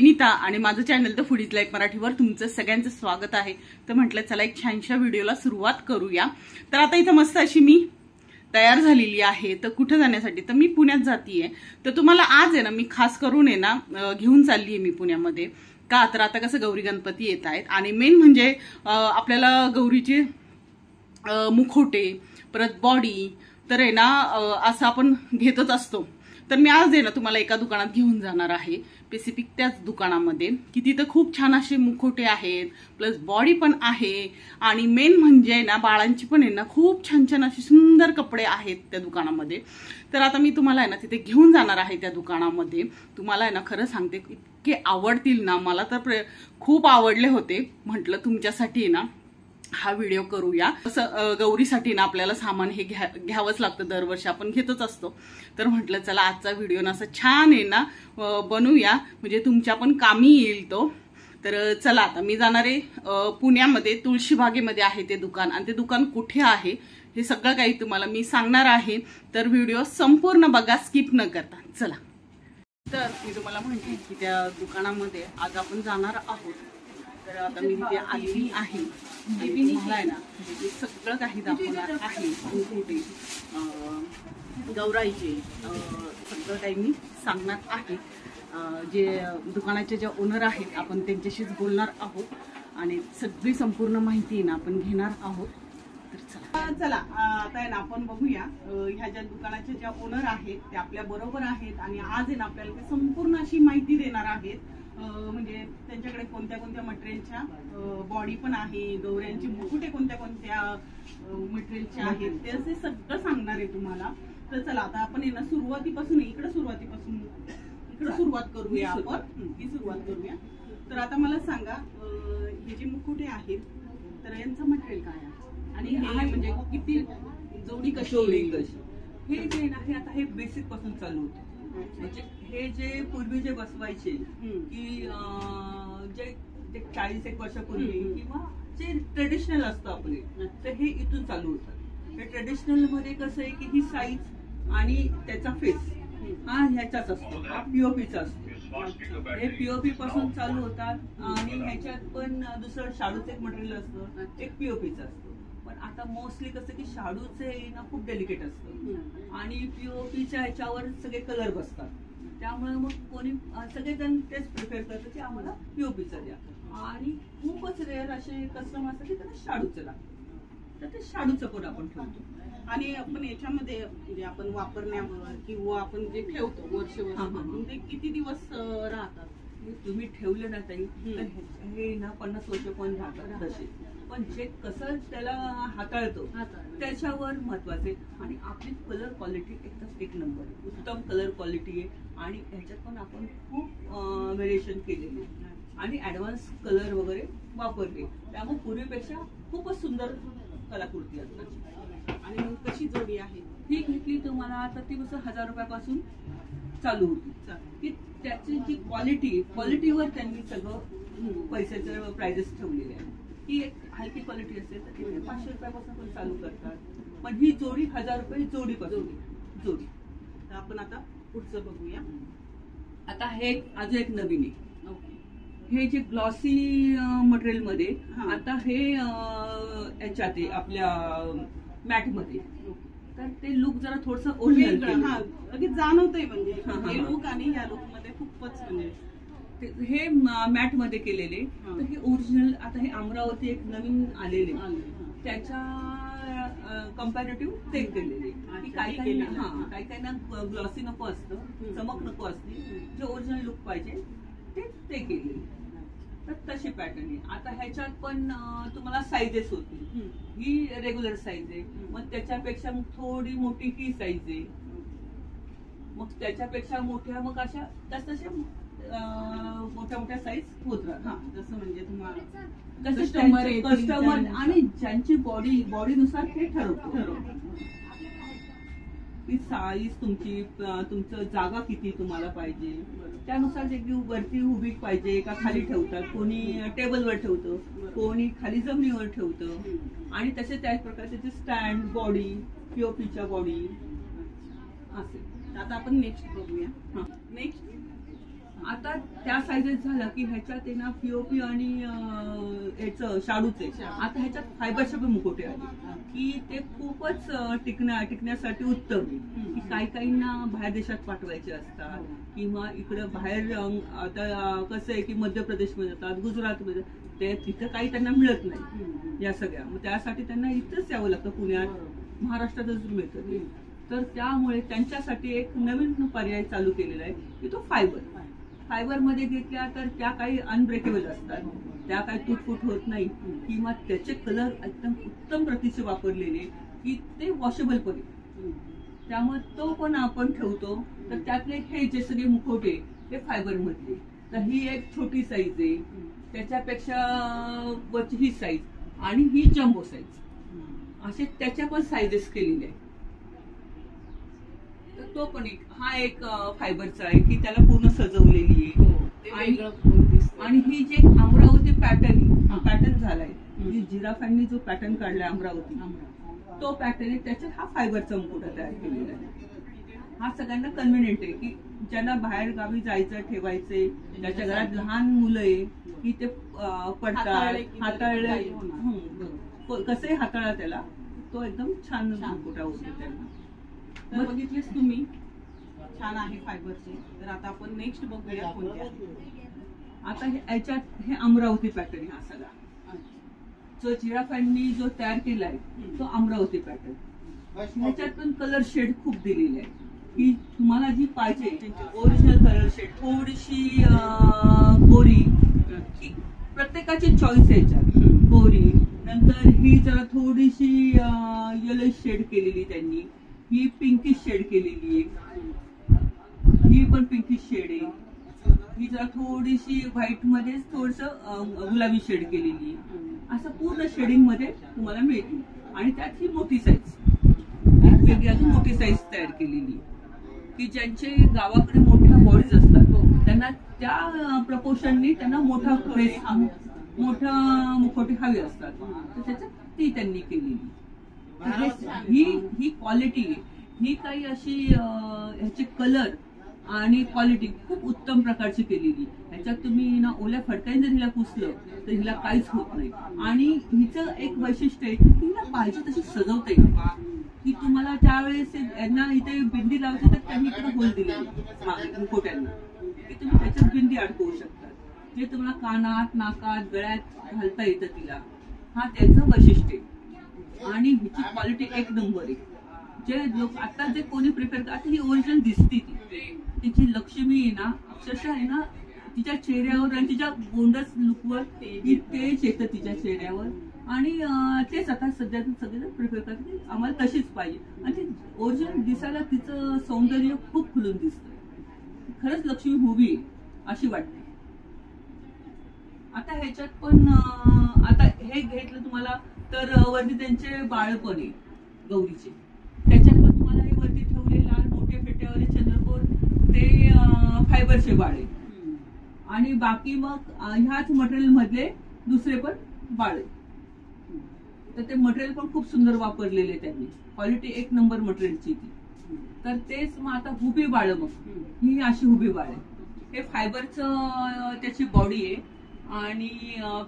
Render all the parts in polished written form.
विनीता आणि माझं channel the foodies life मराठीवर तुमचं सगळ्यांचं स्वागत आहे। तर म्हटलं चला एक छानशा व्हिडिओला सुरुवात करूया। तर आता इथं मस्त अशी मी तयार झालेली आहे। तर कुठे जाण्यासाठी तर मी पुण्यात जातीये। तर तुम्हाला आज आहे ना मी खास करून आहे ना घेऊन चालली आहे मी पुण्यामध्ये। का तर आता कसं गौरी गणपती येत आहेत आणि मेन म्हणजे आपल्याला गौरीचे मुखोटे परत बॉडी तर आहे ना असं आपण घेतच असतो। तर मी आज आहे ना तुम्हाला एका दुकानात घेऊन जाणार आहे, स्पेसिफिक त्याच दुकानामध्ये की तिथं खूप छान असे मुखोटे आहेत प्लस बॉडी पण आहे आणि मेन म्हणजे ना बाळांची पण आहे ना खूप छान छान असे सुंदर कपडे आहेत त्या दुकानामध्ये। तर आता मी तुम्हाला आहे ना तिथे घेऊन जाणार आहे त्या दुकानामध्ये। तुम्हाला आहे ना खरं सांगते इतके आवडतील ना, मला तर खूप आवडले होते। म्हटलं तुमच्यासाठी ना हा व्हिडिओ करूया। गौरीसाठी ना आपल्याला सामान हे घ्यावंच लागतं, दरवर्षी आपण घेतच असतो। तर म्हटलं चला आजचा व्हिडिओ ना असं छान आहे ना बनवूया, म्हणजे तुमच्या पण कामी येईल तो। तर चला आता मी जाणार आहे पुण्यामध्ये तुळशीबागेमध्ये आहे ते दुकान, आणि ते दुकान कुठे आहे हे सगळं काही तुम्हाला मी सांगणार आहे। तर व्हिडिओ संपूर्ण बघा, स्किप न करता। चला तर मी तुम्हाला म्हणते की त्या दुकानामध्ये आज आपण जाणार आहोत। तर आता मी तिथे आलेली आहे, मला आहे ना सगळं काही दाखवणार आहे। मुखोटे गौराईचे सगळं काही मी सांगणार आहे। जे दुकानाचे जे ओनर आहेत आपण त्यांच्याशीच बोलणार आहोत आणि सगळी संपूर्ण माहिती ना आपण घेणार आहोत। तर चला आता आहे ना आपण बघूया ह्या ज्या दुकानाच्या ज्या ओनर आहेत ते आपल्या बरोबर आहेत आणि आज आहे ना आपल्याला ते संपूर्ण अशी माहिती देणार आहेत। म्हणजे त्यांच्याकडे कोणत्या कोणत्या मटेरियलच्या बॉडी पण आहे, गौऱ्यांची मुकुटे कोणत्या कोणत्या मटेरियलचे आहेत ते असे सगळं सांगणार आहे तुम्हाला। तर चला आता आपण आहे ना सुरुवातीपासून इकडे सुरुवात करूया आपण, ही सुरुवात करूया। तर आता मला सांगा हे जे मुकुटे आहेत तर यांचं मटेरियल काय आहे आणि हे म्हणजे किती जोडी कशी हे जे आहे आता हे बेसिक पासून चालू होतं। म्हणजे हे जे पूर्वी जे बसवायचे की जे 40 वर्षापूर्वी किंवा जे ट्रेडिशनल असतं आपले, तर हे इथून चालू होतं। हे ट्रेडिशनल मध्ये कसं आहे की ही साईज आणि त्याचा फेस हा ह्याचाच असतो, हा पीओपीचा असतो। हे पीओपी पासून चालू होतात आणि ह्याच्यात पण दुसरं शाडूचं एक मटेरियल असतं, एक पीओपीचं असतं। पण आता मोस्टली कसं की शाडूचे ना खूप डेलिकेट असतं आणि पीओपीच्या ह्याच्यावर सगळे कलर बसतात, त्यामुळे मग कोणी सगळेजण तेच प्रिफर करतात की आम्हाला पीओपीचं द्या। आणि खूपच रेअर असे कस्टमर असतात की त्यांना शाडूचं लागतं, तर ते शाडूचं पण आपण ठेवतो। आणि आपण याच्यामध्ये म्हणजे आपण वापरण्यावर किंवा आपण जे ठेवतो वर्षभर म्हणजे किती दिवस राहतात? तुम्ही ठेवले ना ताई तर हे ना 50 वर्ष पण राहतात तसे, पण जे कसं त्याला हाताळतो त्याच्यावर महत्वाचे। आणि आपली कलर क्वालिटी एकदम एक नंबर, उत्तम कलर क्वालिटी आहे आणि ह्याच्यात पण आपण खूप व्हेरिएशन केलेले आणि ऍडव्हान्स कलर वगैरे वापरले, त्यामुळे पूर्वीपेक्षा खूपच सुंदर कलाकृती असतात। आणि मग कशी जोडी आहे ही घेतली तुम्हाला तर ती 1000 रुपयापासून चालू होती की त्याची जी क्वालिटीवर त्यांनी सगळं पैशाचे प्राइजेस ठेवलेले आहे। ही एक हलकी क्वालिटी असेल तर ती 500 रुपयापासून पण चालू करतात, पण ही जोडी 1000 रुपये जोडीपासून जोडी। तर आपण आता पुढचं बघूया। आता हे अजून एक नवीन आहे, हे जे ग्लॉसी मटेरियल मध्ये आता हे याच्यात आहे आपल्या मॅट मध्ये, तर ते लुक जरा थोडस ओरिजिनल जाणवतंय म्हणजे हे लुक आणि या लुक मध्ये खूपच म्हणजे हे मॅट मध्ये केलेले। तर हे ओरिजिनल आता हे अमरावती एक नवीन आलेले त्याच्या कम्पॅरेटिव्ह ते केलेले। काही काही ना ग्लॉसी नको असतं, चमक नको असते, जे ओरिजिनल लुक पाहिजे ते केलेले। तर तशी पॅटर्न आहे। आता ह्याच्यात पण तुम्हाला साईजेस होतील, ही रेग्युलर साईज आहे, मग त्याच्यापेक्षा मग थोडी मोठी ही साईज आहे, मग त्याच्यापेक्षा मोठ्या मग अशा तशा मोठ्या मोठ्या साईज होत राहतात। जसं म्हणजे तुम्हाला कस्टमर आणि ज्यांची बॉडीनुसार ते ठरवतो की साईज तुमचं जागा किती तुम्हाला पाहिजे, त्यानुसार जे वरती उभी पाहिजे का खाली ठेवतात, कोणी टेबलवर ठेवतं, कोणी खाली जमिनीवर ठेवतं आणि तसे त्याच प्रकारचे स्टँड बॉडी पीओपीच्या बॉडी असेल। आता आपण नेक्स्ट बघूया। नेक्स्ट आता त्या साईजेस झालं की ह्याच्यात आहे ना पीओपी आणि याचं शाडूचे आता ह्याच्यात फायबरचे पण मुखवटे आले की ते खूपच टिकण्यासाठी उत्तम आहे. की काहींना बाहेर देशात पाठवायचे असतात किंवा इकडं बाहेर आता कसं आहे की मध्य प्रदेशमध्ये जातात, गुजरातमध्ये, ते तिथं काही त्यांना मिळत नाही या सगळ्या, मग त्यासाठी त्यांना इथंच यावं लागतं, पुण्यात महाराष्ट्रातच मिळतं. तर त्यामुळे त्यांच्यासाठी एक नवीन पर्याय चालू केलेला आहे की तो फायबर मध्ये घेतल्या तर त्या काही अनब्रेकेबल असतात, त्या काही तुटफूट होत नाही किंवा त्याचे कलर एकदम उत्तम प्रतीचे वापरलेले की ते वॉशेबल पण आहे. त्यामुळे तो पण आपण ठेवतो. तर त्यातले हे जे सगळे मुखवटे हे फायबर मधले, तर ही एक छोटी साईज आहे, त्याच्यापेक्षा वरची ही साईज आणि ही जम्बो साईज, असे त्याच्या पण साईजेस केलेले आहे. तो पण एक फायबरचा आहे की त्याला पूर्ण सजवलेली आहे. आणि ही जे अमरावती पॅटर्न झालाय, जिराफांनी जो पॅटर्न काढलाय अमरावती, तो पॅटर्न आहे, त्याच्यात हा फायबरचा मुकुटा तयार केलेला आहे. हा सगळ्यांना कन्व्हिनियंट आहे की ज्यांना बाहेर गावी जायचं ठेवायचे, ज्याच्या घरात लहान मुलं आहे की ते पडतात, हाताळले कसंही हाताळा त्याला, तो एकदम छान मुकुटा होतो त्यांना. तर बघितलेस तुम्ही, छान आहे फायबरचे. तर आता आपण नेक्स्ट बघूया कोणत्या. आता याच्यात हे अमरावती पॅटर्न, हा सगळा जो जिराफांनी जो तयार केलाय तो अमरावती पॅटर्न. ह्याच्यात पण कलर शेड खूप दिलेले आहे की तुम्हाला जी पाहिजे ओरिजिनल कलर शेड, थोडीशी गोरी, प्रत्येकाची चॉईस आहे याच्यात. गोरी, नंतर ही जरा थोडीशी येलो शेड केलेली त्यांनी, ही पिंकिश शेड केलेली आहे, ही पण पिंकिश शेड आहे, ही जरा थोडीशी व्हाईट मध्ये थोडस गुलाबी शेड केलेली आहे. असं पूर्ण शेडिंग मध्ये तुम्हाला मिळते. आणि त्यात ही मोठी साईज, वेगळी अजून मोठी साईज तयार केलेली की ज्यांचे गावाकडे मोठ्या बॉडीज असतात त्यांना त्या प्रपोर्शननी त्यांना मोठा फेस, मोठा मुखवटे हवे असतात, तर त्याच्यात ती त्यांनी केलेली. ही क्वालिटी आहे, ही काही अशी ह्याचे कलर आणि क्वालिटी खूप उत्तम प्रकारची केलेली. ह्याच्यात तुम्ही ना ओल्या फडक्याने जर हिला पुसलं तर हिला काहीच होत नाही. आणि हिचं एक वैशिष्ट्य आहे की हिला पाहिजे तशी सजवता येईल. की तुम्हाला त्यावेळेस यांना इथे बिंदी लावायची तर त्यांनी इकडे होल दिलेली मुखवट्यांना की तुम्ही त्याच्यात बिंदी अडकवू शकता, जे तुम्हाला कानात, नाकात, गळ्यात घालता येतं तिला. हा त्याचं वैशिष्ट्य आहे. आणि हिची क्वालिटी एक नंबर आहे. जे लोक आता जे कोणी प्रिफर करतात, ही ओरिजिनल दिसती, तिची लक्ष्मी आहे ना, अक्षरशः आहे ना, तिच्या चेहऱ्यावर आणि तिच्या गोंडस लुकवर तेच येतं तिच्या चेहऱ्यावर. आणि तेच आता सध्या सगळेजण प्रिफर करतात की आम्हाला तशीच पाहिजे. आणि ती ओरिजिनल दिसायला तिचं सौंदर्य खूप खुलून दिसतं. खरंच लक्ष्मी उभी आहे अशी वाटते. आता ह्याच्यात पण आता हे घेतलं तुम्हाला तर वरती त्यांचे बाळ पण आहे गौरीचे, त्याच्यात पण तुम्हाला हे वरती ठेवले लाल मोठे फेट्यावरचे चंद्रकोर, ते फायबरचे बाळ आहे. आणि बाकी मग ह्याच मटेरियल मधले दुसरे पण बाळ आहे. तर ते मटेरियल पण खूप सुंदर वापरलेले त्यांनी, क्वालिटी एक नंबर मटेरियलची ती. तर तेच मग आता हुबी बाळ, मग ही अशी हुबी बाळ आहे. हे फायबरचं त्याची बॉडी आहे आणि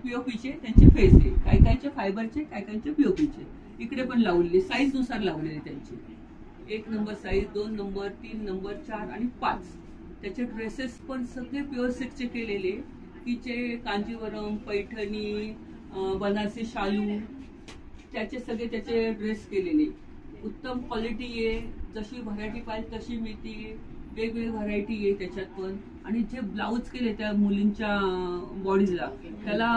पीओपीचे त्यांचे फेस आहे. काही काहीचे फायबरचे, काही काहीचे पीओपीचे. इकडे पण लावलेले साईज नुसार लावलेले त्यांचे, 1 नंबर साईज, 2 नंबर, 3 नंबर, 4 आणि 5. त्याचे ड्रेसेस पण सगळे प्युअर सिल्कचे केलेले, तिचे कांजीवरम, पैठणी, बनारसी शालू, त्याचे सगळे त्याचे ड्रेस केलेले. उत्तम क्वालिटी आहे, जशी व्हरायटी पाहिजे तशी मिळते, वेगवेगळी व्हरायटी आहे त्याच्यात पण. आणि जे ब्लाऊज केले त्या मुलींच्या बॉडीला, त्याला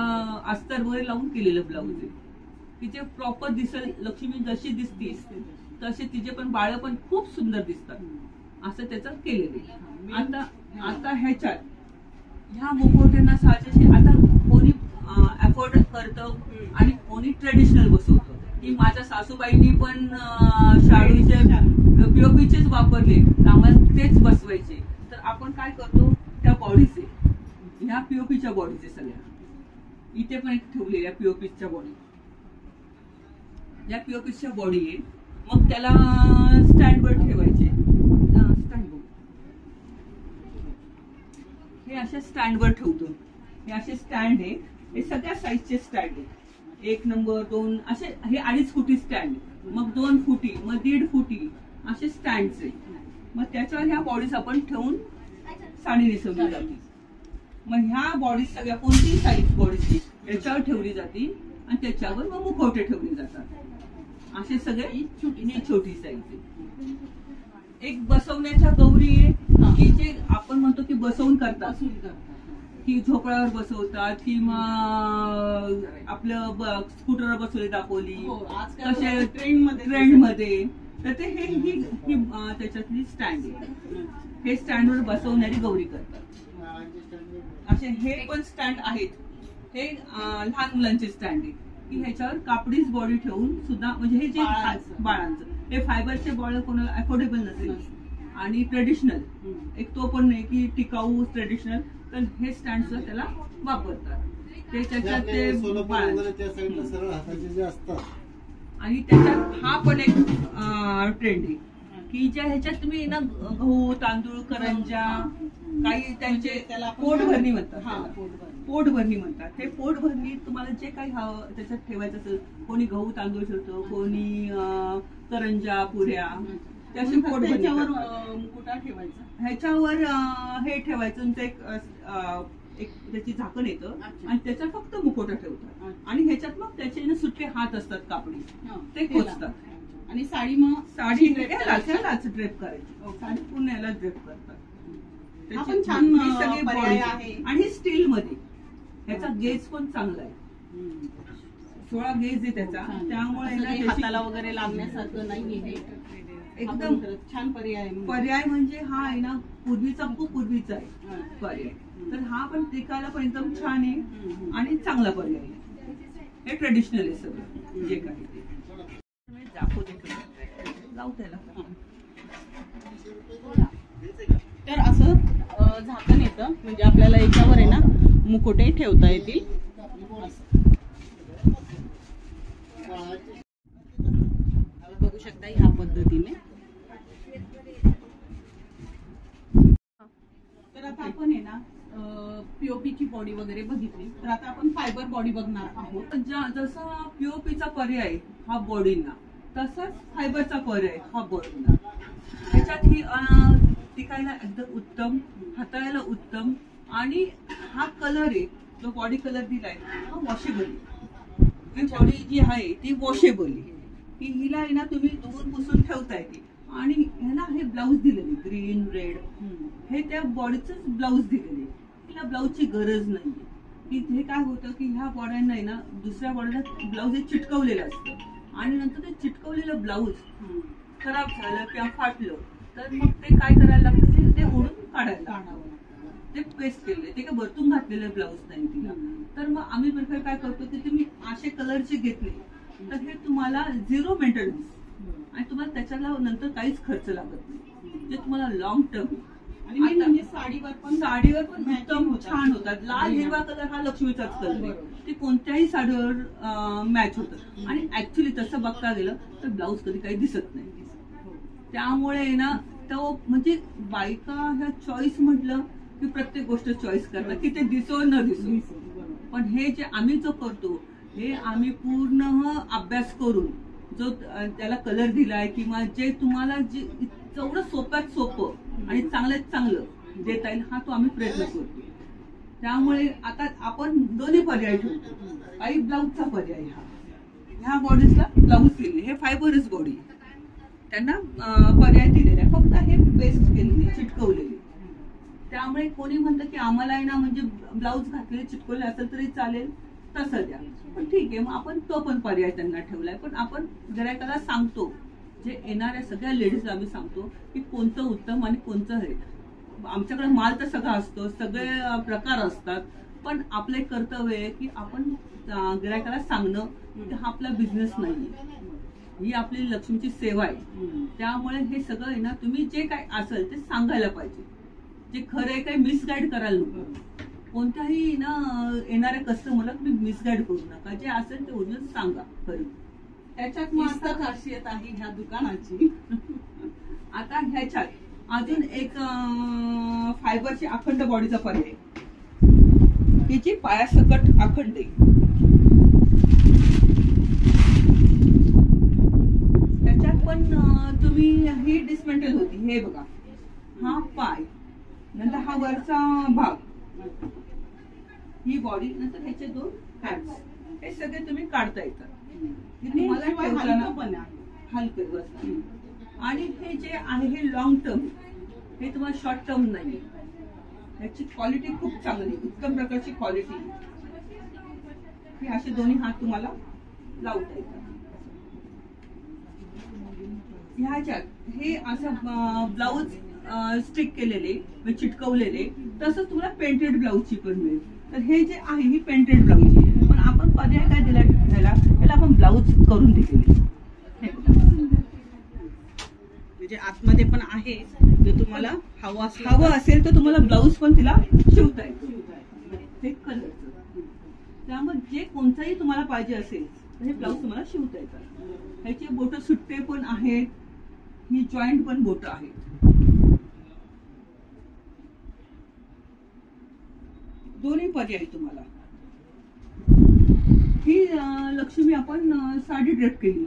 अस्तर वगैरे लावून केलेलं ब्लाऊज आहे की ते प्रॉपर दिसेल. लक्ष्मी जशी दिसतीस तसे तिचे पण बाळ पण खूप सुंदर दिसतात, असं त्याचं केलेलं. आता ह्याच्यात ह्या मुखवट्यांना साजेसे आता कोणी अफोर्ड करतं आणि कोणी ट्रेडिशनल बसवतं. की माझ्या सासूबाईंनी पण शाडूचे पीओपीचेच वापरले, आम्हाला तेच बसवायचे. तर आपण काय करतो, त्या बॉडीचे, ह्या पीओपीच्या बॉडीचे सगळ्या इथे पण एक ठेवलेल्या पीओपीच्या बॉडी, या पीओपीच्या बॉडी आहे. मग त्याला स्टँडवर ठेवायचे. स्टँड हे हे अशा स्टँडवर ठेवतो. हे असे स्टँड आहे, हे सगळ्या साईजचे स्टँड आहे. 1 नंबर 2 असे, हे 2.5 फुटी स्टँड, मग 2 फुटी, मग 1.5 फुटी असे स्टँड्स आहे. मग त्याच्यावर ह्या बॉडीज आपण ठेवून साडी नेसवली जाते. मग ह्या बॉडीज सगळ्या कोणतीही साईज बॉडीची याच्यावर ठेवली जाते आणि त्याच्यावर मग मुखवटे ठेवले जातात. असे सगळे ही छोटी साईज आहे. एक बसवण्याच्या गौरी आहे की जे आपण म्हणतो की बसवून करतात, की झोपड्यावर बसवतात किंवा आपलं स्कूटरवर बसवले दाखवली कसे ट्रेंड मध्ये. तर ते ही त्याच्यातली स्टँड आहे. हे स्टँडवर बसवणारी गौरी करतात. असे हे पण स्टँड आहेत. हे लहान मुलांचे स्टँड आहे की ह्याच्यावर कापडीच बॉडी ठेवून सुद्धा, म्हणजे हे जे बाळांचं हे फायबरचे बॉडी कोणाला अफोर्डेबल नसेल आणि ट्रेडिशनल एक तो पण नाही की टिकाऊ ट्रेडिशनल, तर हे स्टँड सुद्धा त्याला वापरतात. ते त्याच्यात ते आणि त्याच्यात हा पण एक ट्रेंड आहे की ज्या ह्याच्यात तुम्ही ना गहू तांदूळ करंजा काही त्यांचे त्याला पोटभरणी म्हणतात. पोटभरणी म्हणतात. हे पोटभरणी तुम्हाला जे काही हवं त्याच्यात ठेवायचं असेल, कोणी गहू तांदूळ ठेवतो, कोणी करंजा पुऱ्या, त्याची पोटभरणी मुकुटा ठेवायचा. ह्याच्यावर हे ठेवायचं, एक त्याची झाकण येतं आणि त्याच्यात फक्त मुखवटा ठेवतात आणि ह्याच्यात मग त्याचे सुट्टे हात असतात कापडी, ते खोचतात. आणि साडी मग साडी यालाच ड्रेप करायची. साडी पूर्ण याला ड्रेप करतात. त्याची छान सगळे पर्याय आहे. आणि स्टील मध्ये ह्याचा गेज पण चांगला आहे. 16 गेज आहे त्याचा, त्यामुळे हाताला वगैरे लागण्यासारखं नाहीये. एकदम छान पर्याय म्हणजे हा आहे ना पूर्वीचा, खूप पूर्वीचा आहे पर्याय. तर हा पण टिकायला पण एकदम छान आहे आणि चांगला पर्याय आहे. हे ट्रेडिशनल आहे सगळं जे काही ते. जाऊ त्याला. तर असं झाकण येतं, म्हणजे आपल्याला याच्यावर आहे ना मुकुटे ठेवता येतील. बघू शकता ह्या पद्धतीने. तर आता आपण आहे ना पीओपीची बॉडी वगैरे बघितली, तर आता आपण फायबर बॉडी बघणार आहोत. जसा पीओपीचा पर्याय हा बॉडींना, तसाच फायबरचा पर्याय हा बॉडींना. त्याच्यात ही टिकायला एकदम उत्तम, हाताळायला उत्तम आणि हा कलर आहे जो बॉडी कलर दिलाय हा वॉशेबल आहे. ही बॉडी जी आहे ती वॉशेबल आहे. की हिला आहे ना तुम्ही धुवून पुसून ठेवता येते. आणि ह्याला हे ब्लाऊज दिलेले ग्रीन रेड, हे त्या बॉडीचंच ब्लाऊज दिलेले. हिला ब्लाऊजची गरज नाहीये. की हे काय होतं की ह्या बॉड्यांना आहे ना दुसऱ्या बॉडीला ब्लाऊज हे चिटकवलेलं असतं आणि नंतर ते चिटकवलेलं ब्लाऊज खराब झालं किंवा फाटलं तर मग ते काय करायला लागतं, ते ओढून काढायला. ते पेस्ट केलेले, ते काय वरतून घातलेलं ब्लाऊज नाही तिला. तर मग आम्ही प्रिफर काय करतो की तुम्ही असे कलरचे घेतले तर हे तुम्हाला 0 मेंटेनन्स आणि तुम्हाला त्याच्याला नंतर काहीच खर्च लागत नाही. जे तुम्हाला लॉंग टर्म आणि म्हणजे साडीवर पण उत्तम छान होतात. लाल हिरवा कलर हा लक्ष्मीचाच कलर आहे. ते कोणत्याही साडीवर मॅच होतं. आणि ऍक्च्युली तसं बघता गेलं तर ब्लाऊज कधी काही दिसत नाही. त्यामुळे ना तो म्हणजे बायका ह्या चॉईस म्हटलं की प्रत्येक गोष्ट चॉईस करतात की ते दिसो न दिसो. पण हे जे आम्ही जो करतो हे आम्ही पूर्ण अभ्यास करून जो त्याला कलर दिलाय किंवा जे तुम्हाला जे जेवढं सोप्यात सोपं आणि चांगल्यात चांगलं देता येईल हा तो आम्ही प्रयत्न करतो. त्यामुळे आता आपण दोन्ही पर्याय ठेवतो. काही ब्लाऊजचा पर्याय ह्या बॉडीजला ब्लाऊज दिले, हे फायबरच बॉडी त्यांना पर्याय दिलेला आहे. फक्त हे पेस्ट केलेली चिटकवलेली. त्यामुळे कोणी म्हणतं की आम्हाला आहे ना म्हणजे ब्लाऊज घातलेले चिटकवले असेल तरी चालेल तसं द्या. पण ठीक आहे, मग आपण तो पण पर्याय त्यांना ठेवलाय. पण आपण गिरायकाला सांगतो, जे येणाऱ्या सगळ्या लेडीजला आम्ही सांगतो की कोणतं उत्तम आणि कोणतं हे. आमच्याकडे माल तर सगळा असतो, सगळे प्रकार असतात, पण आपलं एक कर्तव्य आहे की आपण गिरायकाला सांगणं की हा आपला बिझनेस नाहीये, ही आपली लक्ष्मीची सेवा आहे. त्यामुळे हे सगळं आहे ना तुम्ही जे काय असेल ते सांगायला पाहिजे. जे खरं आहे काही मिसगाईड करायला नको. कोणत्याही ना येणाऱ्या कस्टमरला तुम्ही मिसगाईड करू नका. जे असेल ते ओरिजिनल सांगा खरं. त्याच्यात मस्त खासियत आहे ह्या दुकानाची. आता ह्याच्यात अजून एक फायबरची अखंड बॉडीचा पर्याय, ही जी पायासकट अखंड आहे, त्याच्यात पण तुम्ही ही डिसमेंटल होती. हे बघा, हा पाय, नंतर हा वरचा भाग, ही बॉडी, नंतर ह्याचे 2 हँड्स, हे सगळे तुम्ही काढता येतात. तुम्हाला ठेवताना पण हलकं बसतं. आणि हे जे आहे हे लॉंग टर्म, हे तुम्हाला शॉर्ट टर्म नाही. याची क्वालिटी खूप चांगली, उत्तम प्रकारची क्वालिटी. हे असे दोन्ही हात तुम्हाला लावता येतात. ह्याच्यात हे असं ब्लाऊज स्टिक केलेले, चिटकवलेले, तसंच तुम्हाला पेंटेड ब्लाऊजची पण मिळेल. तर हे जे आहे ही पेंटेड ब्लाऊज आहे, पण आपण पर्याय काय दिला त्याला आपण ब्लाऊज करून दिलेले. म्हणजे आतमध्ये पण आहे, जर तुम्हाला हवं असेल तर तुम्हाला ब्लाऊज पण तिला शिवता येईल. हे कलरचं, त्यामुळे जे कोणताही तुम्हाला पाहिजे असेल तर हे ब्लाऊज तुम्हाला शिवता येतात. ह्याचे बोट सुट्टे पण आहेत, ही जॉईंट पण बोट आहेत. दोन्ही पर्याय तुम्हाला. ही लक्ष्मी आपण साडी ड्रेप केली.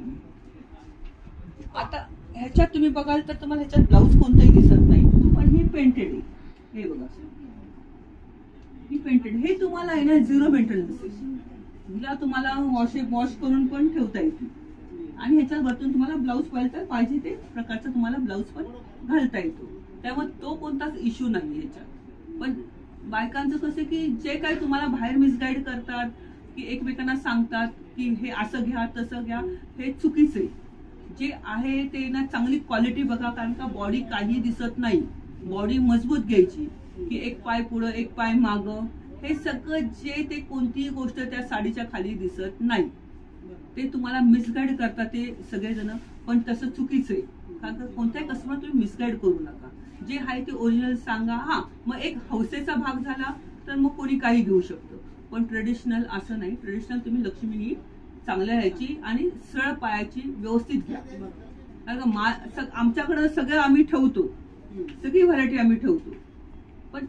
आता ह्याच्यात तुम्ही बघाल तर तुम्हाला ह्याच्यात ब्लाऊज कोणताही दिसत नाही, पण ही पेंटेड आहे. हे बघा, ही पेंटेड. हे तुम्हाला आहे ना 0 मेंटेनन्स. हिला तुम्हाला वॉश करून पण ठेवता येते. आणि ह्याच्यात वरतून तुम्हाला ब्लाऊज पाहिजे ते प्रकारचा तुम्हाला ब्लाऊज पण घालता येतो. त्यामुळे तो कोणताच इश्यू नाही ह्याच्यात. पण बायकांचं कसं की जे काही तुम्हाला बाहेर मिसगाईड करतात, की एकमेकांना सांगतात की हे असं घ्या तसं घ्या, हे चुकीचं आहे. जे आहे ते ना चांगली क्वालिटी बघा, कारण का बॉडी काही दिसत नाही. बॉडी मजबूत घ्यायची, की एक पाय पुढं एक पाय मागं, हे सगळं जे ते कोणतीही गोष्ट त्या साडीच्या खाली दिसत नाही. ते तुम्हाला मिसगाईड करतात ते सगळेजण, पण तसं चुकीचं आहे. कारण का कोणत्याही कस्टमर तुम्ही मिसगाईड करू नका. जे आहे ते ओरिजिनल सांगा. हा, मग एक हौसेचा भाग झाला तर मग कोणी काही घेऊ शकतं, पण ट्रेडिशनल असं नाही. ट्रेडिशनल तुम्ही लक्ष्मी ही चांगल्या ह्याची आणि सरळ पायाची व्यवस्थित घ्या. कारण का आमच्याकडे सगळं आम्ही ठेवतो, सगळी व्हरायटी आम्ही ठेवतो, पण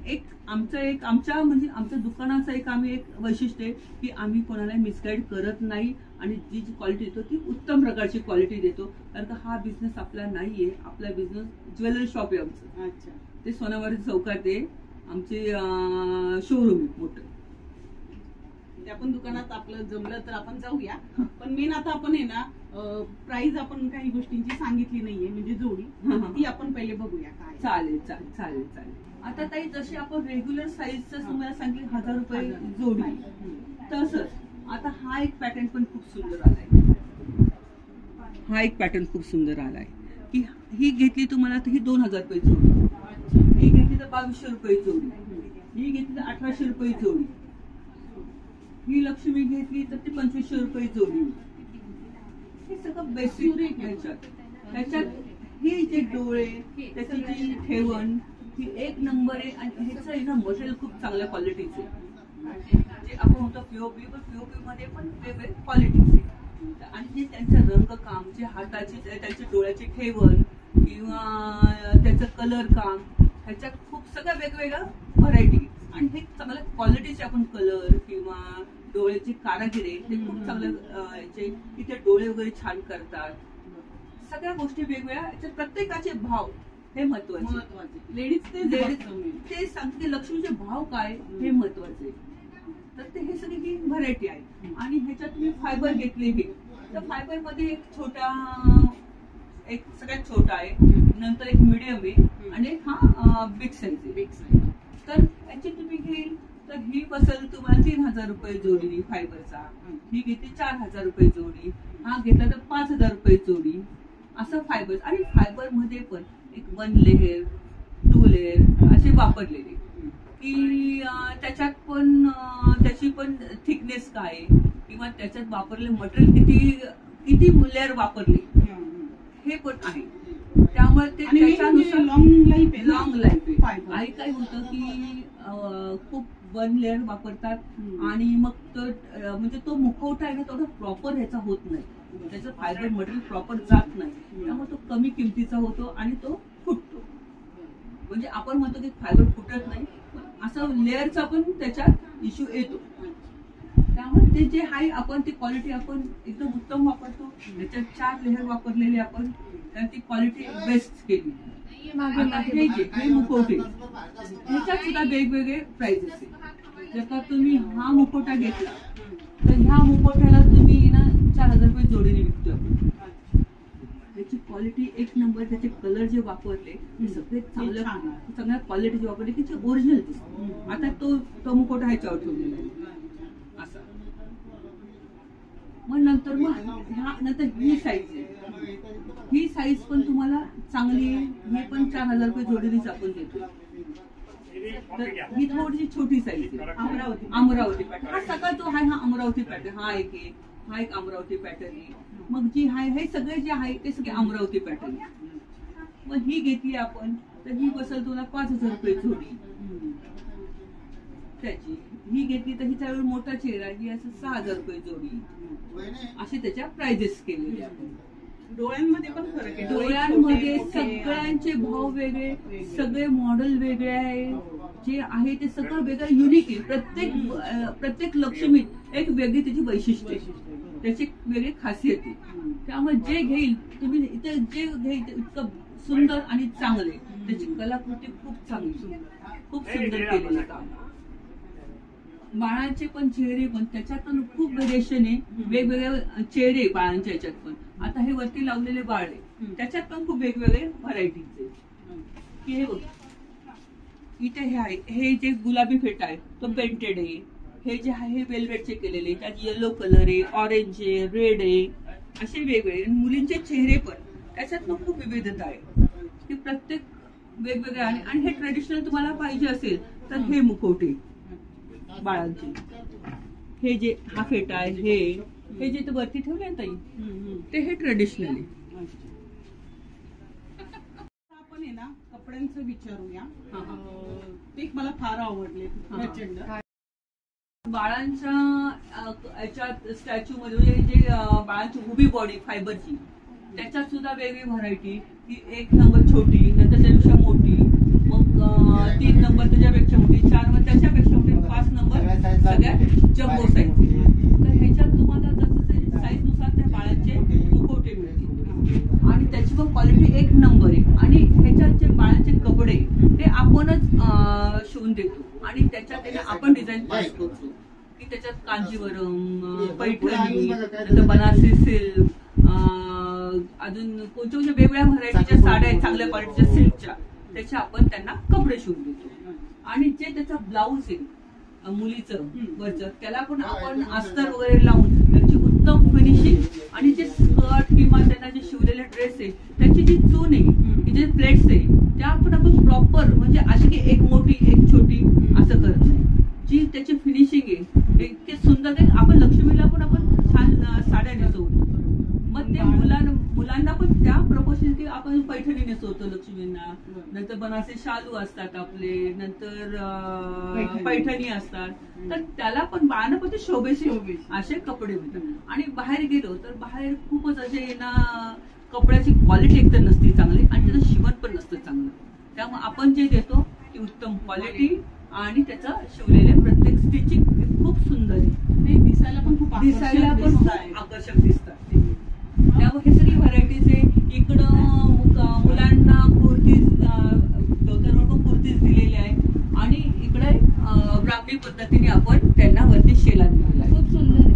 आमच्या दुकानाचं आम्ही एक वैशिष्ट्य आहे की आम्ही कोणाला मिसगाईड करत नाही. आणि जी क्वालिटी देतो ती उत्तम प्रकारची क्वालिटी देतो. कारण का हा बिझनेस आपला नाहीये. आपला बिझनेस ज्वेलरी शॉप आहे आमचं. अच्छा, ते सोनावाडी चौकात आहे आमचे शोरूम आहे मोठं. आपण दुकानात आपलं जमलं तर आपण जाऊया. पण मेन आता आपण आहे ना, प्राइस आपण काही गोष्टींची सांगितली नाहीये, म्हणजे जोडी ती आपण पहिले बघूया काय. चालेल चालेल चालेल चालेल. आता ताई जशी आपण रेग्युलर साईजचं तुम्हाला सांगितलं 1000 रुपये जोडी, तसंच आता हा एक पॅटर्न पण खूप सुंदर आलाय. हा एक पॅटर्न खूप सुंदर आलाय की ही घेतली तुम्हाला तर ही 2000 रुपये जोडी, ही घेतली तर 2200 रुपये जोडी, ही घेतली तर 1800 रुपये जोडी, ही लक्ष्मी घेतली तर ती 2500 रुपये जोडी. हे सगळं बेसिक ह्याच्यात ही जे डोळे, त्याची जी ठेवण ही एक नंबर आहे. आणि ह्याचं ना मटेरियल खूप चांगल्या क्वालिटीचे, जे आपण होतं पीओपी, पण पीओपी मध्ये पण वेगवेगळे क्वालिटीचे. आणि जे त्यांचं रंगकाम, जे हाताची त्यांची डोळ्याची ठेवण किंवा त्याचं कलर काम, ह्याच्यात खूप सगळ्या वेगवेगळ्या व्हरायटी. आणि हे चांगल्या क्वालिटीचे आपण कलर किंवा डोळ्याची कारागिरी ते खूप चांगल्या इथे डोळे वगैरे छान करतात. सगळ्या गोष्टी वेगवेगळ्या. याच्यात प्रत्येकाचे भाव हे महत्वाचे. लेडीज ते सांगते लक्ष्मीचे भाव काय हे महत्वाचे. तर ते हे सगळी ही व्हरायटी आहे. आणि ह्याच्यात तुम्ही फायबर घेतले हे, तर फायबर मध्ये एक सगळ्यात छोटा आहे, नंतर एक मिडियम आहे आणि हा बिग साईज आहे. तर याची तुम्ही घेईल तर ही बसेल तुम्हाला 3000 रुपये जोडी फायबरचा, ही घेतली 4000 रुपये जोडी, हा घेतला तर 5000 रुपये जोडी, असं फायबर. आणि फायबर मध्ये पण एक 1 लेअर 2 लेअर असे वापरलेले, की त्याच्यात पण त्याची पण थिकनेस काय किंवा त्याच्यात वापरले मटेरियल किती लेअर वापरले हे पण आहे. त्यामुळे ते त्याच्यानुसार लॉंग लाईफ आहे. आणि काय होतं की खूप 1 लेअर वापरतात आणि मग तो म्हणजे तो मुखवटा आहे ना तेवढा प्रॉपर ह्याचा होत नाही, त्याचं फायबर मटेरियल प्रॉपर जात नाही. त्यामुळे तो कमी किमतीचा होतो आणि तो फुटतो. म्हणजे आपण म्हणतो की फायबर फुटत नाही, पण असं लेअरचा पण त्याच्यात इश्यू येतो. त्यामुळे ते जे आहे आपण ती क्वालिटी आपण एकदम उत्तम वापरतो. त्याच्यात 4 लेअर वापरलेले आपण, तर ती क्वालिटी बेस्ट केली. आता हे मुखवटे ह्याच्यात सुद्धा वेगवेगळे प्राइसेस आहे. जर का तुम्ही हा मुखवटा घेतला तर ह्या मुखवट्याला तुम्ही ना 4000 रुपये जोडीने विकतो आपण. त्याची क्वालिटी एक नंबर, त्याचे कलर जे वापरले ते सगळे चांगल्या क्वालिटीचे वापरले की जे ओरिजिनल दिसते. आता तो मुखवटा ह्याच्यावर ठेवलेला आहे असा. मग नंतर ही साईज आहे. ही साईज पण तुम्हाला चांगली आहे. ही पण 4000 रुपये जोडीनेच आपण देतो. तर ही थोडीशी छोटी साईज आहे. अमरावती पॅटर्न हा सगळा जो आहे हा अमरावती पॅटर्न. हा एक अमरावती पॅटर्न आहे. मग जी आहे हे सगळे जे आहे ते सगळे अमरावती पॅटर्न. मग ही घेतली आपण तर ही बसेल तुला 5000 रुपये जोडी त्याची. ही घेतली तर हिचा एवढा मोठा चेहरा, ही असं 6000 रुपये जोडी. असे त्याच्या प्राइजेस केलेले आपण. डोळ्यांमध्ये पण फरक आहे. डोळ्यांमध्ये सगळ्यांचे भाव वेगळे, सगळे मॉडेल वेगळे आहे. जे आहे ते सगळं वेगळं युनिक आहे. प्रत्येक लक्ष्मीत एक वेगळी त्याची वैशिष्ट्य आहे, त्याची वेगळी खासियत आहे. त्यामुळे जे घेईल तुम्ही इथं जे घेईल इतकं सुंदर आणि चांगले. त्याची कलाकृती खूप चांगली, खूप सुंदर केलेलं काम. बाळांचे पण चेहरे पण त्याच्यात पण खूप व्हेरिएशन आहे. वेगवेगळे चेहरे बाळांच्या याच्यात पण. आता हे वरती लावलेले बाळ आहे त्याच्यात पण खूप वेगवेगळे व्हरायटीज आहे. हे बघ इथे हे आहे, हे जे गुलाबी फेटा आहे तो पेंटेड आहे. हे जे आहे हे वेल्वेटचे केलेले, त्यात येलो कलर आहे, ऑरेंज आहे, रेड आहे, असे वेगवेगळे. मुलींचे चेहरे पण त्याच्यात पण खूप विविधता आहे की प्रत्येक वेगवेगळे. आणि हे ट्रेडिशनल तुम्हाला पाहिजे असेल तर हे मुखवटे बाळांचे, हे जे हा फेटा आहे हे जे वरती ठेवले ना ताई ते हे ट्रेडिशनल आहे. आपण आहे ना कपड्यांचं विचारूया. ते मला फार आवडले प्रचंड. बाळांच्या याच्यात स्टॅच्यू मध्ये जे बाळांची उभी बॉडी फायबरची त्याच्यात सुद्धा वेगळी व्हरायटी. की 1 नंबर छोटी, नंतर त्याच्यापेक्षा मोठी, मग 3 नंबर त्याच्यापेक्षा मोठी, 4 नंबर त्याच्यापेक्षा मोठी, 5 नंबर सगळ्यात जम्बो साईज. तर ह्याच्यात तुम्हाला जसं साईज नुसार त्या बाळांचे मुखवटे मिळतील. आणि त्याची पण क्वालिटी 1 नंबर आहे. आणि ह्याच्यात जे बाळांचे कपडे ते आपणच शिवून देतो आणि त्याच्यात आपण डिझाईन पास करतो. की त्याच्यात कांजीवरम, पैठणी, नंतर बनारसी सिल्क, अजून कोणत्या वेगवेगळ्या व्हरायटीच्या साड्या आहेत चांगल्या क्वालिटीच्या सिल्कच्या, त्याचे आपण त्यांना कपडे शिवून देतो. आणि जे त्याचा ब्लाऊज आहे मुलीचं वरचं त्याला पण आपण अस्तर वगैरे लावून त्याची उत्तम फिनिशिंग. आणि जे स्कर्ट किंवा त्यांना जे शिवलेले ड्रेस आहे त्याची जी चून आहे, जे प्लेट्स आहे त्या पण आपण प्रॉपर म्हणजे अशी की एक मोठी एक छोटी असं करत नाही. जी त्याची फिनिशिंग आहे इतके सुंदर आहे. आपण लक्ष्मीला पण आपण छान साड्या नेसवतो. मग ते मुलांना पण त्या प्रपोर्शनली आपण पैठणी नेसवतो लक्ष्मींना. नंतर बनारसी शालू असतात आपले, नंतर पैठणी असतात. तर त्याला पण बाळांना पण ते शोभेशी असे कपडे मिळतात. आणि बाहेर गेलो तर बाहेर खूपच असे ना कपड्याची क्वालिटी एकतर नसते चांगली आणि त्याचं शिवण पण नसतं चांगलं. त्यामुळे आपण जे देतो ती उत्तम क्वालिटी आणि त्याचं शिवलेले प्रत्येक स्टिचिंग खूप सुंदर आहे. दिसायला पण खूप आकर्षक दिसतात. त्यामुळे हे सगळी व्हरायटीज आहे. इकडं मुलांना कुर्तीज, धोतरवर पण कुर्तीज दिलेले आहे. आणि इकडे ब्राह्मणी पद्धतीने आपण त्यांना वरती शेला दिलेला आहे. खूप सुंदर आहे.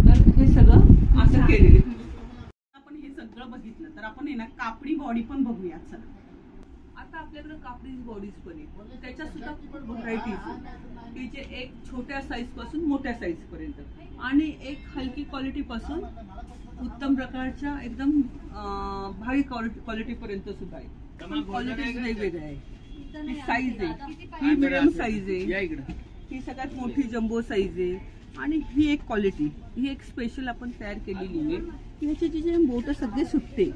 तर हे सगळं असं केलेलं आहे. आपण हे सगळं बघितलं तर आपण आहे ना कापडी बॉडी पण बघूया. चला आता आपल्याकडे कापडी बॉडीज पण आहे. त्याच्यात सुद्धा खूप व्हरायटीज की जे एक छोट्या साईज पासून मोठ्या साईज पर्यंत आणि एक हलकी क्वालिटी पासून उत्तम प्रकारच्या एकदम भारी क्वालिटी पर्यंत सुद्धा आहे. क्वालिटीज वेगवेगळ्या आहे. ही साईज आहे, ही मिडियम साईज आहे, ही सगळ्यात मोठी जम्बो साईज आहे. आणि ही एक क्वालिटी, ही एक स्पेशल आपण तयार केलेली आहे की ह्याचे जे बोट सगळे सुटते,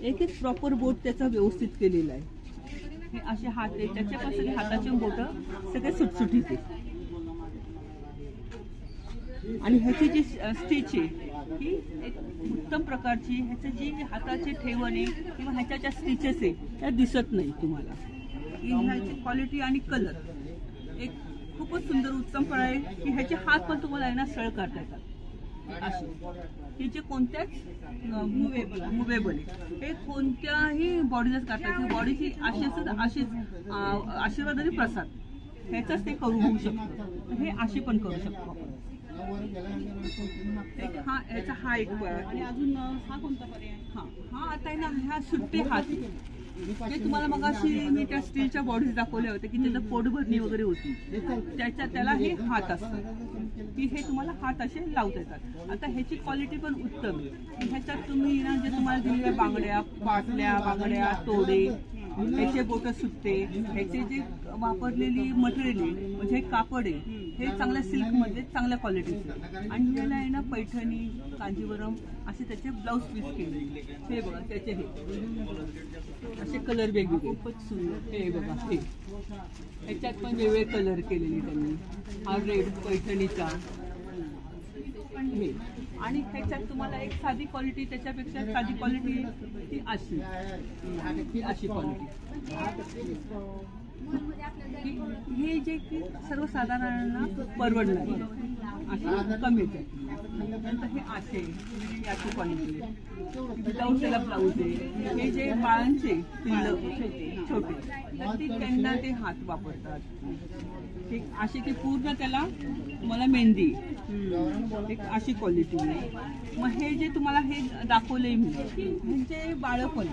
एक एक प्रॉपर बोट त्याचा व्यवस्थित केलेला आहे. हे असे हात आहे त्याच्यापासून सगळे हाताचे बोट सगळे सुटसुटीत आहे. आणि ह्याची जी स्टिच आहे ही एक उत्तम प्रकारची ह्याची जी हाताची ठेवण आहे किंवा ह्याच्या ज्या स्टिचेस आहे त्या दिसत नाही तुम्हाला. ह्याची क्वालिटी आणि कलर एक खूपच सुंदर उत्तम फळ आहे की ह्याचे हात पण तुम्हाला आहे ना सरळ काढता येतात असे. हे जे कोणत्याच मुवेबल आहे, हे कोणत्याही बॉडीलाच काढतात. बॉडीची अशीच आशीर्वादाने प्रसाद ह्याचाच ते करू होऊ शकतो. हे अशी पण करू शकतो आपण. ह्याचा हा एक आणि अजून हा कोणता पर्याय? हा आता आहे ना ह्या सुट्टे हात ते तुम्हाला मग अशी मी त्या स्टीलच्या बॉडीज दाखवल्या होत्या की त्याचं पोटभरणी वगैरे होती, त्याला हे हात असतात की हे तुम्हाला हात असे लावता येतात. आता ह्याची क्वालिटी पण उत्तम आहे. ह्याच्यात तुम्ही ना जे तुम्हाला दिलेल्या बांगड्या, पाटल्या, बांगड्या, तोडे, ह्याचे बोटं सुट्टे, ह्याचे जे वापरलेली मटेरियल आहे म्हणजे हे कापड आहे हे चांगल्या सिल्कमध्ये चांगल्या क्वालिटीचे. आणि ह्याला आहे ना पैठणी, कांजीवरम असे त्याचे ब्लाऊज पीस केले. हे बघा त्याचे हे असे कलर वेगवेगळे खूपच सुंदर. हे बघा हे ह्याच्यात पण वेगवेगळे कलर केलेले त्यांनी. हा रेड पैठणीचा हे. आणि ह्याच्यात तुम्हाला एक साधी क्वालिटी, त्याच्यापेक्षा साधी क्वालिटी ती अशी, ही अशी क्वालिटी. हे जे की सर्वसाधारणांना परवडणार असे कमी येते. नंतर हे असे याची क्वालिटी विदाऊट त्याला ब्लाऊज आहे. हे जे बाळांचे पिल्लं छोटे तर ती त्यांना ते हात वापरतात. ते असे की पूर्ण त्याला तुम्हाला मेहंदी एक अशी क्वालिटी आहे. मग हे जे तुम्हाला हे दाखवले मी म्हणजे बाळ पण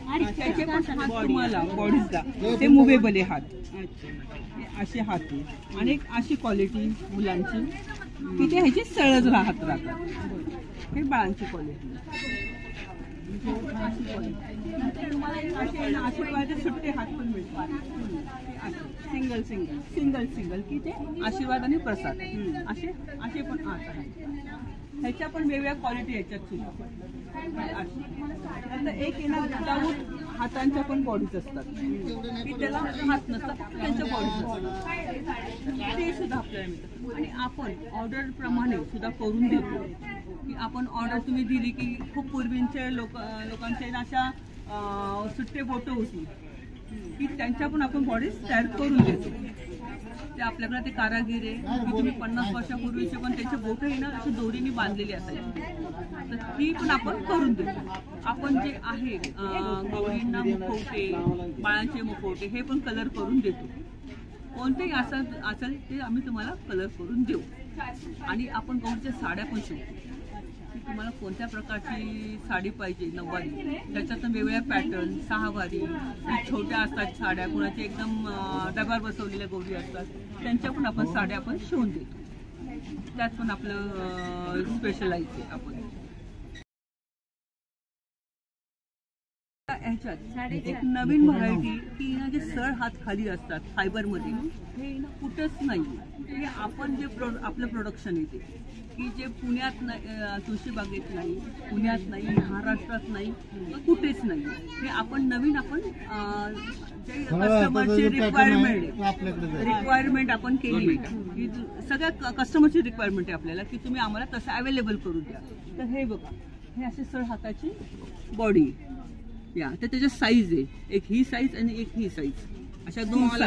आणि त्याचे पण हात तुम्हाला बॉडीजला ते मुवेबल आहे हात. असे हात आहे. आणि एक अशी क्वालिटी मुलांची की ते ह्याची सरळ राहतात. हे बाळांची क्वालिटी. तुम्हाला आशीर्वाद सुट्टे हात पण मिळतात. सिंगल सिंगल सिंगल सिंगल की ते आशीर्वाद आणि प्रसाद असे असे पण हात आहेत. ह्याच्या पण वेगवेगळ्या क्वालिटी ह्याच्यात सुद्धा. आता एक येणार विदाऊट हातांच्या पण बॉडीज असतात की त्याला हात नसतात, त्यांच्या बॉडीज असतात, ते सुद्धा आपल्याला मिळतात. आणि आपण ऑर्डर प्रमाणे सुद्धा करून देतो की आपण ऑर्डर तुम्ही दिली की खूप पूर्वीचे लोकांचे अशा सुट्टे बोटं होती की त्यांच्या पण आपण बॉडीज तयार करून देतो. ते आपल्याकडे ते कारागीर आहे की तुम्ही 50 वर्षापूर्वीचे पण त्याचे बोटं ना अशी दोरीने बांधलेली असायची, तर ती पण आपण करून देतो. आपण जे आहे गौरींना मुखवटे, बाळांचे मुखवटे हे पण कलर करून देतो. कोणतेही असेल ते आम्ही तुम्हाला कलर करून देऊ. आणि आपण गौरीच्या साड्या पण शिवतो की तुम्हाला कोणत्या प्रकारची साडी पाहिजे. नऊवारी त्याच्यातून वेगवेगळ्या पॅटर्न, 6 वारी, छोट्या असतात साड्या, कुणाच्या एकदम डब्यावर बसवलेल्या गौरी असतात, त्यांच्या पण आपण साड्या पण शिवून देतो. त्यात पण आपलं स्पेशलाइज आहे. आपण ह्याच्यात एक नवीन व्हरायटी की ना जे सळ हात खाली असतात फायबरमध्ये, हे ना कुठंच नाही. हे आपण जे आपलं प्रोडक्शन येते की जे पुण्यात नाही, तुळशीबागेत नाही, पुण्यात नाही, महाराष्ट्रात नाही, कुठेच नाही. हे आपण नवीन आपण जे कस्टमरची रिक्वायरमेंट आपण केली की सगळ्या कस्टमरची रिक्वायरमेंट आहे आपल्याला की तुम्ही आम्हाला तसं अवेलेबल करून द्या. तर हे बघा हे असे सळ हाताची बॉडी या, तर त्याच्या साईज आहे, एक ही साईज आणि एक ही साईज, अशा दोन स्मॉल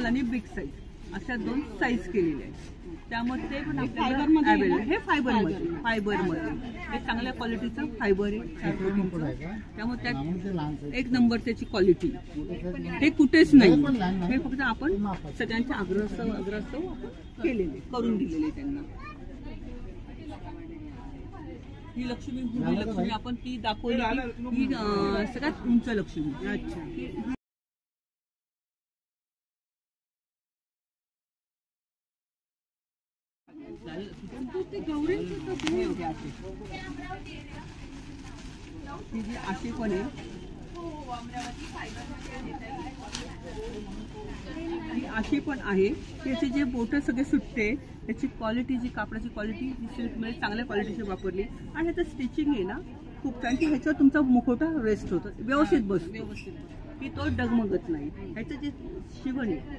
आणि बिग साईज अशा दोन साईज केलेल्या आहेत. त्यामुळे ते पण आपल्याला हे फायबरमध्ये हे चांगल्या क्वालिटीचं फायबर आहे. त्यामुळे त्यात एक नंबर त्याची क्वालिटी, हे कुठेच नाही. हे फक्त आपण सगळ्यांच्या आग्रहास्तव केलेले, करून दिलेले त्यांना. ही लक्ष्मी आपण ती दाखवली ही सगळ्यात उंच लक्ष्मी. अच्छा. असे पण आहे अशी पण आहे. त्याचे जे बोटं सगळे सुटते, त्याची क्वालिटी जी कापडाची क्वालिटी सिल्कमध्ये चांगल्या क्वालिटीची वापरली. आणि ह्याचं स्टिचिंग आहे ना खूप छान की ह्याच्यावर तुमचा मुखवटा रेस्ट होतो, व्यवस्थित बसतो. की तो डगमगत नाही. ह्याचं जे शिवण आहे,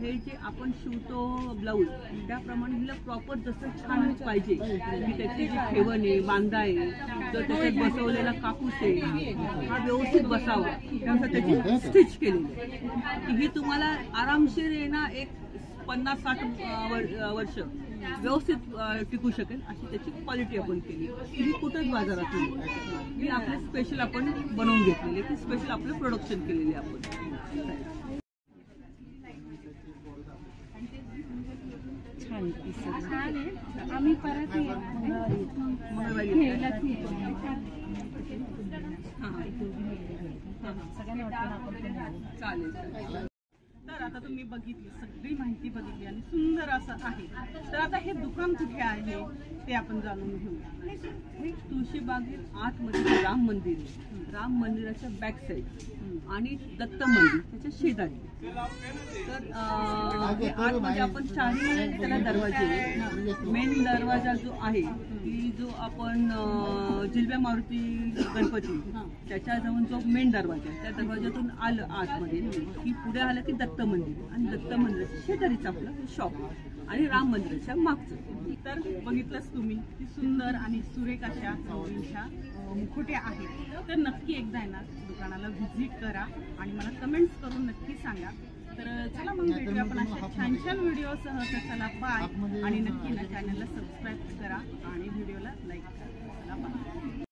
हे जे आपण शिवतो ब्लाऊज त्याप्रमाणे हिला प्रॉपर जसं छान पाहिजे की त्याची जी ठेवण आहे, बांधा आहे, जो त्याच्यात बसवलेला कापूस आहे हा व्यवस्थित बसावा, त्यानुसार त्याची स्टिच केलेली आहे की ही तुम्हाला आरामशीर आहे ना एक 50-60 वर्ष व्यवस्थित टिकू शकेल अशी त्याची क्वालिटी आपण केली. ही कुठंच बाजारात नाही, ही आपले स्पेशल आपण बनवून घेतलेली, ती स्पेशल आपलं प्रोडक्शन केलेली आपण. छान छान आहे. आम्ही परत चालेल. तर आता तुम्ही बघितली, सगळी माहिती बघितली आणि सुंदर असं आहे. तर आता हे दुकान कुठे आहे ते आपण जाणून घेऊया. हे तुळशीबागेत आतमध्ये राम मंदिर आहे, राम मंदिराच्या बॅक साईड आणि दत्त मंदिर त्याच्या शेजारी. तर आतमध्ये आपण चारही त्याला दरवाजे, मेन दरवाजा जो आहे की जो आपण जिलब्या मारुती गणपती त्याच्याजवळ जो मेन दरवाजा आहे त्या दरवाजातून आलं आतमध्ये की पुढे आलं की दत्त मंदिर आणि दत्त मंदिराच्या शेजारीच आपलं शॉप आणि राम मंदिराच्या मागचं. तर बघितलंच तुम्ही की सुंदर आणि सुरेख अशा गौरींच्या मुखोट्या आहेत. तर नक्की एकदा आहे ना दुकानाला व्हिजिट करा आणि मला कमेंट्स करून नक्की सांगा. तर चला मग भेटूया आपण अशा छान छान व्हिडिओसह. तर चला बाय आणि नक्की ना चॅनलला सबस्क्राईब करा आणि व्हिडिओला लाईक करा. चला बाय.